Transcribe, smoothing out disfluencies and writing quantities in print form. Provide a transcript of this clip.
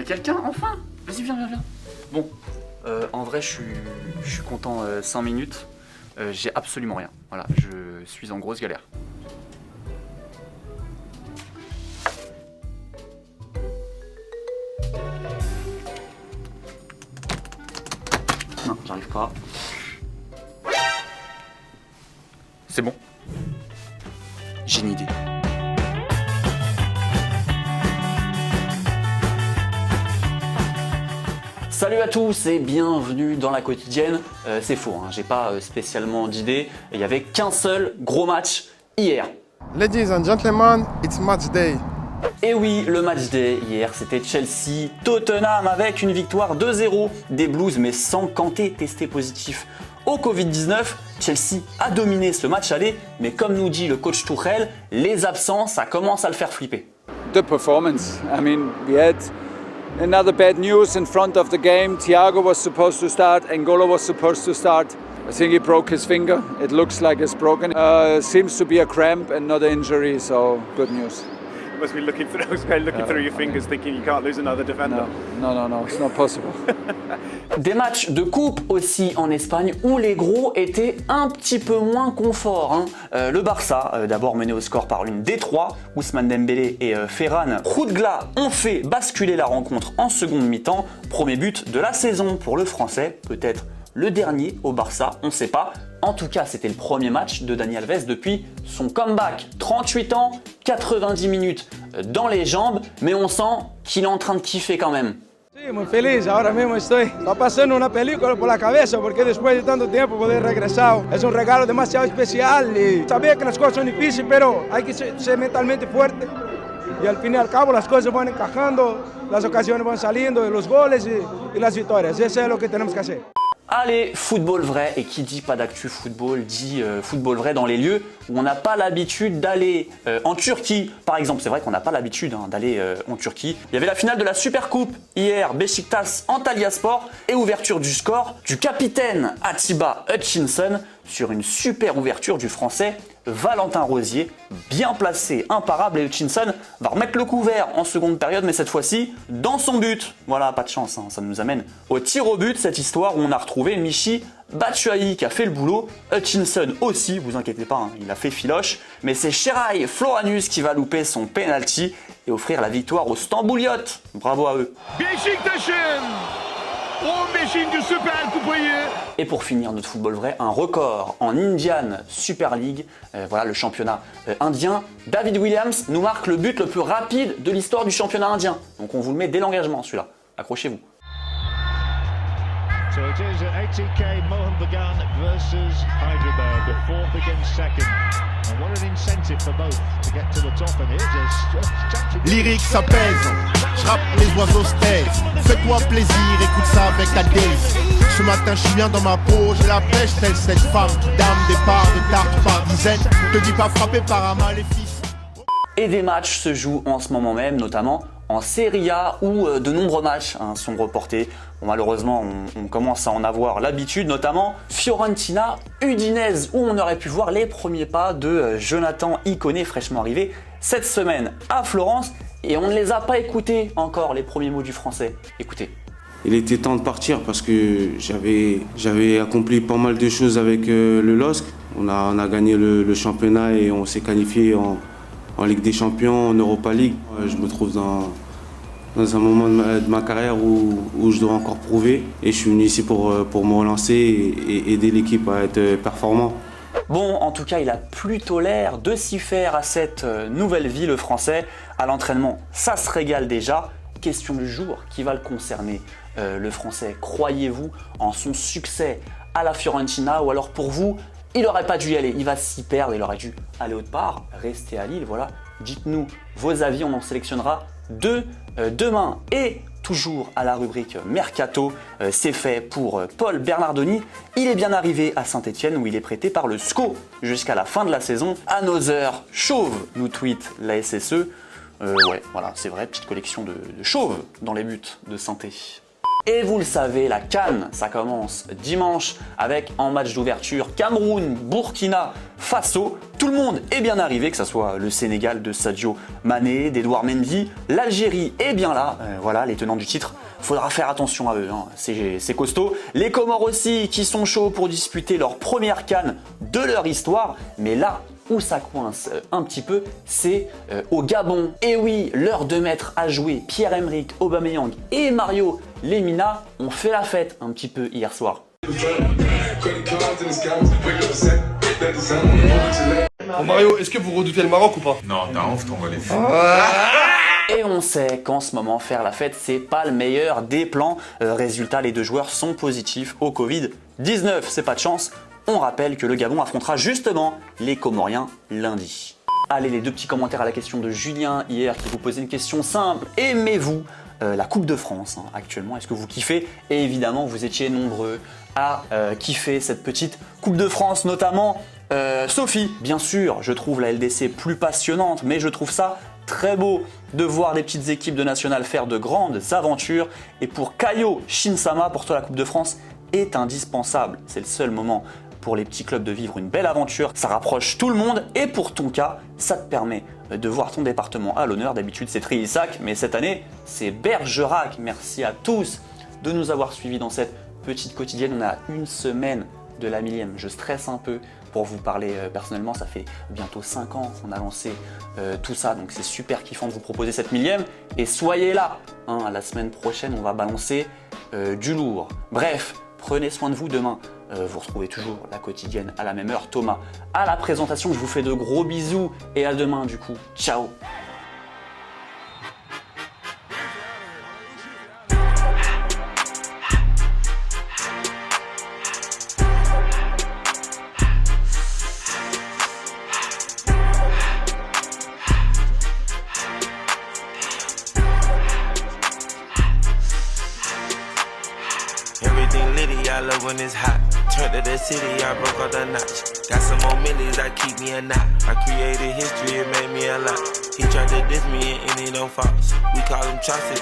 a quelqu'un, enfin. Vas-y, viens. Bon, en vrai, je suis content 5 minutes. J'ai absolument rien. Voilà, je suis en grosse galère. Non, j'arrive pas. C'est bon. J'ai une idée. Salut à tous et bienvenue dans la quotidienne. C'est faux, hein, j'ai pas spécialement d'idée. Il n'y avait qu'un seul gros match hier. Ladies and gentlemen, it's match day. Et oui, le match day hier, c'était Chelsea-Tottenham avec une victoire 2-0 des Blues, mais sans Kanté testé positif au Covid-19. Chelsea a dominé ce match aller, mais comme nous dit le coach Tuchel, les absents, ça commence à le faire flipper. The performance. I mean, we had another bad news in front of the game. Thiago was supposed to start, N'Golo was supposed to start. I think he broke his finger. It looks like it's broken. Seems to be a cramp and not an injury, so good news. You must be looking through your fingers, thinking you can't lose another defender. No, it's not possible. Des matchs de coupe aussi en Espagne où les gros étaient un petit peu moins confort. Hein. Le Barça, d'abord mené au score par une des trois, Ousmane Dembélé et Ferran Khoudgla ont fait basculer la rencontre en seconde mi-temps. Premier but de la saison pour le Français, peut-être le dernier au Barça, on ne sait pas. En tout cas, c'était le premier match de Dani Alves depuis son comeback. 38 ans, 90 minutes dans les jambes, mais on sent qu'il est en train de kiffer quand même. Sí, muy feliz, ahora mismo está pasando una película por la cabeza porque después de tanto tiempo poder regresar es un regalo demasiado especial y sabía que las cosas son difíciles pero hay que ser mentalmente fuerte y al fin y al cabo las cosas van encajando, las ocasiones van saliendo, los goles y las victorias, eso es lo que tenemos que hacer. Allez, football vrai, et qui dit pas d'actu football dit football vrai dans les lieux où on n'a pas l'habitude d'aller. En Turquie, par exemple, c'est vrai qu'on n'a pas l'habitude d'aller en Turquie. Il y avait la finale de la Supercoupe hier, Beşiktaş Antalyaspor, et ouverture du score du capitaine Atiba Hutchinson sur une super ouverture du français Valentin Rosier, bien placé, imparable, et Hutchinson va remettre le couvert en seconde période, mais cette fois-ci dans son but. Voilà, pas de chance, hein. Ça nous amène au tir au but, cette histoire où on a retrouvé Michy Batshuayi qui a fait le boulot, Hutchinson aussi, vous inquiétez pas, hein, il a fait filoche, mais c'est Şeray Floranus qui va louper son penalty et offrir la victoire aux Stambouliotes. Bravo à eux. Et pour finir notre football vrai, un record en Indian Super League, voilà le championnat indien. David Williams nous marque le but le plus rapide de l'histoire du championnat indien. Donc on vous le met dès l'engagement celui-là, accrochez-vous. So it is 80k Mohan Bagan versus Hyderabad, the fourth against second. And what an incentive for both to get to the top. And here's a lyrique, ça pèse. Je rappe, les oiseaux se taisent. Fais-toi plaisir, écoute ça avec ta gaze. Ce matin, je suis bien dans ma peau. J'ai la pêche, telle cette femme qui dame des parts de tarte par dizaines. Te dis pas frappé par un maléfice. Et des matchs se jouent en ce moment même, notamment en Serie A où de nombreux matchs sont reportés. Bon, malheureusement, on commence à en avoir l'habitude, notamment Fiorentina-Udinese où on aurait pu voir les premiers pas de Jonathan Ikoné, fraîchement arrivé cette semaine à Florence. Et on ne les a pas écoutés encore, les premiers mots du français. Écoutez. Il était temps de partir parce que j'avais accompli pas mal de choses avec le LOSC. On a gagné le championnat et on s'est qualifié en Ligue des Champions, en Europa League. Je me trouve dans un moment de ma carrière où je dois encore prouver. Et je suis venu ici pour me relancer et aider l'équipe à être performant. Bon, en tout cas, il a plutôt l'air de s'y faire à cette nouvelle vie, le français. À l'entraînement, ça se régale déjà. Question du jour, qui va le concerner, le français? Croyez-vous en son succès à la Fiorentina ou alors pour vous, il n'aurait pas dû y aller, il va s'y perdre, il aurait dû aller autre part, rester à Lille, voilà. Dites-nous vos avis, on en sélectionnera deux demain. Et toujours à la rubrique Mercato, c'est fait pour Paul Bernardoni. Il est bien arrivé à Saint-Etienne où il est prêté par le SCO jusqu'à la fin de la saison. À nos heures, chauve, nous tweet la SSE. Ouais, voilà, c'est vrai, petite collection de chauves dans les buts de Saint-Etienne. Et vous le savez, la CAN, ça commence dimanche avec en match d'ouverture Cameroun, Burkina Faso. Tout le monde est bien arrivé, que ce soit le Sénégal de Sadio Mané, d'Edouard Mendy, l'Algérie est bien là. Voilà, les tenants du titre, faudra faire attention à eux, hein. C'est costaud. Les Comores aussi qui sont chauds pour disputer leur première CAN de leur histoire. Mais là où ça coince un petit peu, c'est au Gabon. Et oui, l'heure de mettre à jouer Pierre-Emerick Aubameyang et Mario Lemina ont fait la fête un petit peu hier soir. Bon Mario, est-ce que vous redoutez le Maroc ou pas? Non, t'as honte, on va les faire. Et on sait qu'en ce moment, faire la fête, c'est pas le meilleur des plans. Résultat, les deux joueurs sont positifs au Covid-19. C'est pas de chance. On rappelle que le Gabon affrontera justement les Comoriens lundi. Allez, les deux petits commentaires à la question de Julien hier qui vous posait une question simple. Aimez-vous la Coupe de France actuellement? Est-ce que vous kiffez? Et évidemment, vous étiez nombreux à kiffer cette petite Coupe de France, notamment Sophie. Bien sûr, je trouve la LDC plus passionnante, mais je trouve ça très beau de voir les petites équipes de nationale faire de grandes aventures. Et pour Kayo Shinsama, pour toi la Coupe de France est indispensable. C'est le seul moment pour les petits clubs de vivre une belle aventure. Ça rapproche tout le monde et pour ton cas, ça te permet de voir ton département à l'honneur. D'habitude c'est Trillissac, mais cette année c'est Bergerac. Merci à tous de nous avoir suivis dans cette petite quotidienne. On a une semaine de la millième. Je stresse un peu pour vous parler personnellement. Ça fait bientôt 5 ans qu'on a lancé tout ça, donc c'est super kiffant de vous proposer cette millième. Et soyez là, la semaine prochaine on va balancer du lourd. Bref, prenez soin de vous. Demain, vous retrouvez toujours la quotidienne à la même heure. Thomas à la présentation. Je vous fais de gros bisous et à demain du coup. Ciao. Everything litty, I love when it's hot. Turned to the city, I broke all the notch. Got some more millies, I keep me a knot. I created history, it made me a lot. He tried to diss me and it don't false. We call him Chaucer,